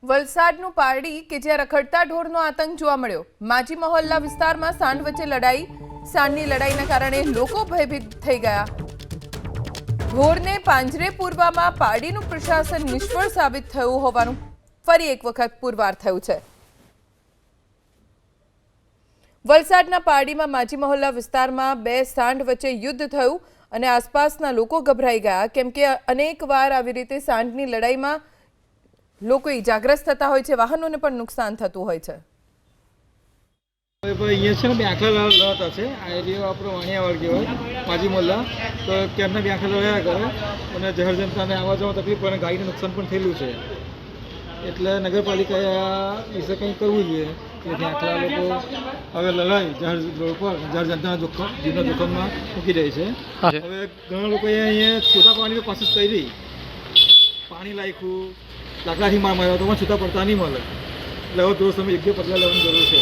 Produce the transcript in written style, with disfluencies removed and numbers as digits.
વલસાડનું પારડી કે જ્યાં રખડતા ઢોરનો આતંક જોવા મળ્યો। માજી મહોલ્લા વિસ્તારમાં સાંઢ વચ્ચે લડાઈ। સાંઢની લડાઈના કારણે લોકો ભયભીત થઈ ગયા। ઢોરને પાંજરે પૂરવામાં પારડીનું પ્રશાસન નિષ્ફળ સાબિત થયું હોવાનું ફરી એક વખત પુરવાર થયું છે। વલસાડના પારડીમાં માજી મહોલ્લા વિસ્તારમાં બે સાંઢ વચ્ચે યુદ્ધ થયું અને આસપાસના લોકો ગભરાઈ ગયા કેમ કે અનેકવાર આવી રીતે સાંઢની લડાઈમાં લોકો ઇજાગ્રસ્ત થતા હોય છે, વાહનોને પણ નુકસાન થતું હોય છે। અહીંયા છે ને બે આંખલા લડાતા છે। આ એરિયો આપણો વાણિયાવાડ કહેવાય, માજી મોલ્લા। તો કેમના બે આંખલા લડ્યા કરે અને જહર જનતાને આવવા જવામાં તકલીફ પડે, ગાડીને નુકસાન પણ થયેલું છે। એટલે નગરપાલિકાએ વિશે કંઈ કરવું જોઈએ કે ત્યાં આંખલા લોકો હવે લડાઈ જહર રોડ પર જહર જનતાના જીવના જોખમમાં મૂકી દે છે। હવે ઘણા લોકોએ અહીંયા છૂટા પાણીની કોશિશ કરી, પાણી નાખ્યું, લાકડાથી માર્યો તો છૂટા પડતા નહીં મળે। એટલે હવે થોડો સમય યોગ્ય પગલાં લેવાની જરૂર છે।